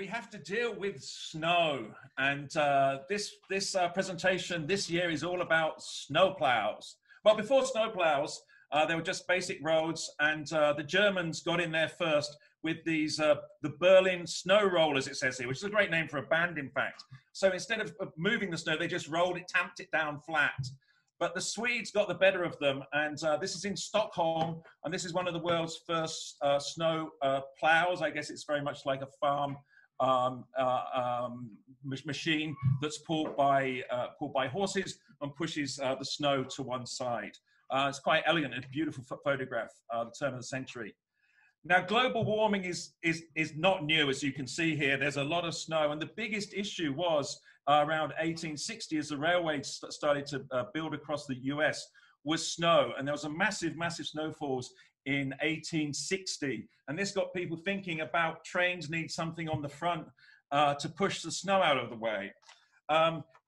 we have to deal with snow. And this presentation this year is all about snowplows. Well, before snowplows, there were just basic roads, and the Germans got in there first with these, the Berlin snow rollers, it says here, which is a great name for a band, in fact. So instead of moving the snow, they just rolled it, tamped it down flat. But the Swedes got the better of them, and this is in Stockholm, and this is one of the world's first snow plows. I guess it's very much like a farm machine that's pulled by horses and pushes the snow to one side. It's quite elegant and beautiful photograph, the turn of the century. Now, global warming is not new, as you can see here. There's a lot of snow, and the biggest issue was around 1860, as the railways started to build across the US, was snow. And there was a massive snowfalls in 1860. And this got people thinking about trains need something on the front to push the snow out of the way.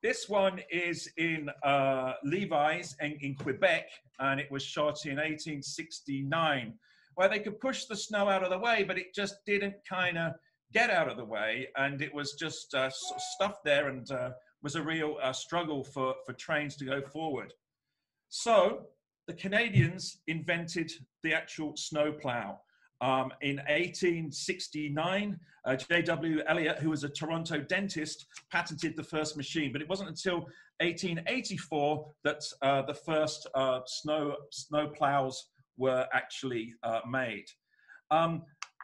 This one is in Levi's in Quebec, and it was shot in 1869, where they could push the snow out of the way, but it just didn't kind of get out of the way, and it was just sort of stuffed there, and was a real struggle for trains to go forward. So the Canadians invented the actual snowplow. In 1869, J.W. Elliott, who was a Toronto dentist, patented the first machine, but it wasn't until 1884 that the first snow plows were actually made.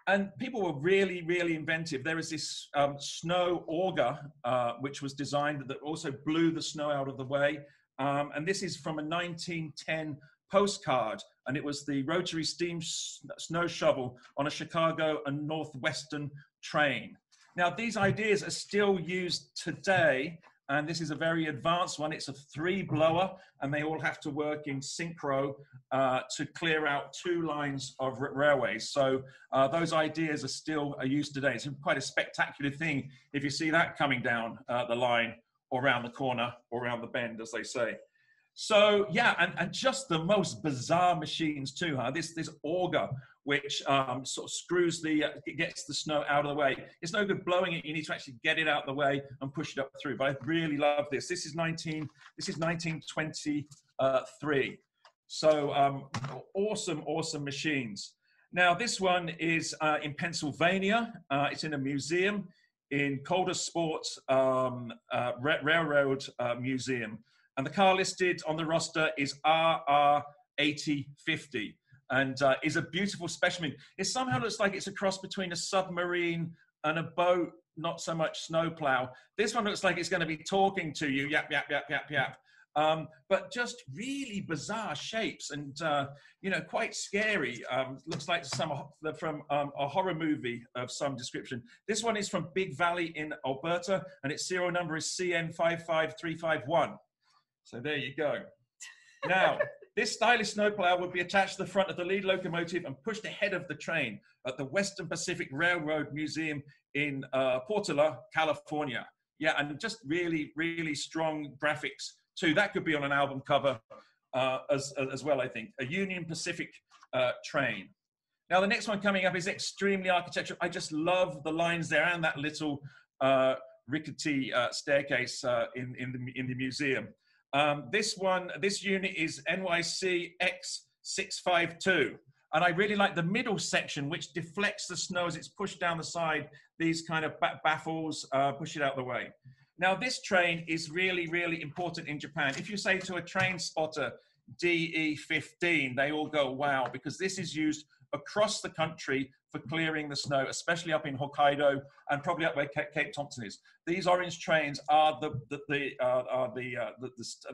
And people were really, really inventive. There was this snow auger, which was designed that also blew the snow out of the way. And this is from a 1910 postcard, and it was the rotary steam snow shovel on a Chicago and Northwestern train. Now, these ideas are still used today, and this is a very advanced one. It's a 3-blower, and they all have to work in synchro to clear out 2 lines of railways. So those ideas are still used today. It's quite a spectacular thing if you see that coming down the line, or around the corner, or around the bend, as they say. So yeah, and just the most bizarre machines too, huh? This auger, which sort of screws gets the snow out of the way. It's no good blowing it. You need to actually get it out of the way and push it up through. But I really love this. This is 1923. So awesome machines. Now this one is in Pennsylvania. It's in a museum in Calder Sports Railroad Museum. And the car listed on the roster is RR8050, and is a beautiful specimen. It somehow looks like it's a cross between a submarine and a boat, not so much snowplow. This one looks like it's going to be talking to you, yap, yap, yap, yap, yap. But just really bizarre shapes, and you know, quite scary. Looks like from a horror movie of some description. This one is from Big Valley in Alberta, and its serial number is CN55351. So there you go. Now, this stylish snowplow would be attached to the front of the lead locomotive and pushed ahead of the train at the Western Pacific Railroad Museum in Portola, California. Yeah, and just really, really strong graphics too. That could be on an album cover as well, I think. A Union Pacific train. Now, the next one coming up is extremely architectural. I just love the lines there and that little rickety staircase in the museum. This unit is NYC X652. And I really like the middle section, which deflects the snow as it's pushed down the side. These kind of baffles push it out the way. Now, this train is really, really important in Japan. If you say to a train spotter, DE15, they all go, wow, because this is used across the country for clearing the snow, especially up in Hokkaido and probably up where Cape Thompson is. These orange trains are the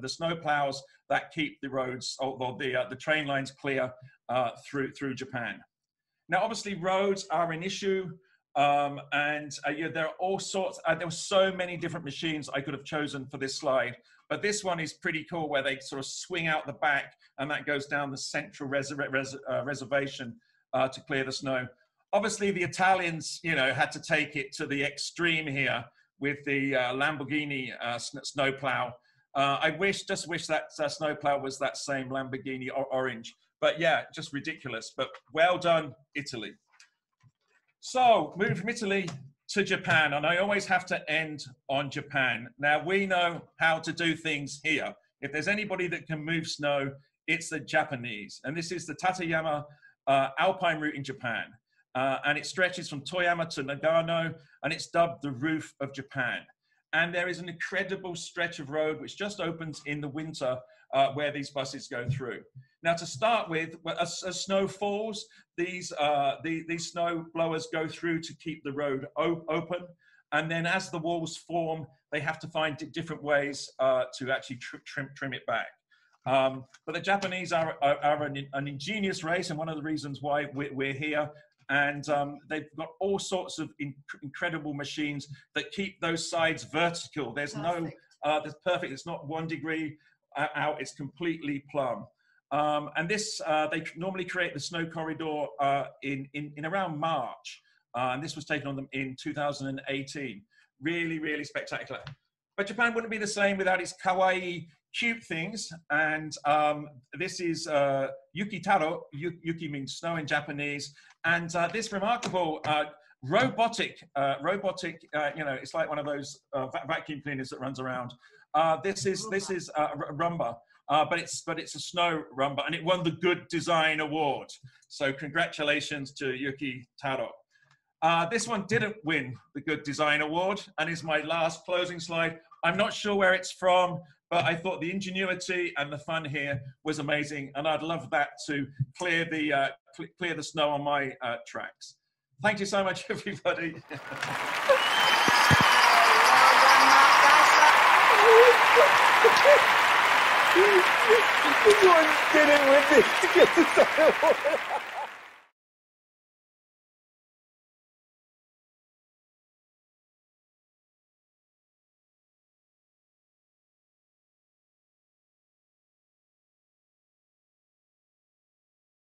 snow plows that keep the roads or the train lines clear through Japan. Now, obviously, roads are an issue, and yeah, there are all sorts. There were so many different machines I could have chosen for this slide, but this one is pretty cool, where they sort of swing out the back, and that goes down the central reservation to clear the snow. Obviously, the Italians, you know, had to take it to the extreme here with the Lamborghini snowplow. I just wish that snowplow was that same Lamborghini orange. But yeah, just ridiculous. But well done, Italy. So moving from Italy to Japan, and I always have to end on Japan. Now, we know how to do things here. If there's anybody that can move snow, it's the Japanese. And this is the Tateyama Alpine route in Japan. And it stretches from Toyama to Nagano, and it's dubbed the roof of Japan. And there is an incredible stretch of road which just opens in the winter where these buses go through. Now, to start with, as snow falls, these snow blowers go through to keep the road open. And then as the walls form, they have to find different ways to actually trim it back. But the Japanese are an ingenious race, and one of the reasons why we're here. And they've got all sorts of incredible machines that keep those sides vertical. There's no, that's perfect. It's not 1 degree out, it's completely plumb. And this, they normally create the snow corridor in around March. And this was taken on them in 2018. Really, really spectacular. But Japan wouldn't be the same without its kawaii, cute things. And this is Yuki Taro. Yuki means snow in Japanese. And this remarkable robotic, you know, it's like one of those vacuum cleaners that runs around. This is Rumba, but it's a snow Rumba, and it won the Good Design Award. So congratulations to Yuki Taro. This one didn't win the Good Design Award, and is my last closing slide. I'm not sure where it's from, but I thought the ingenuity and the fun here was amazing, and I'd love that to clear the snow on my tracks. Thank you so much, everybody. This one didn't win the Good Design Award.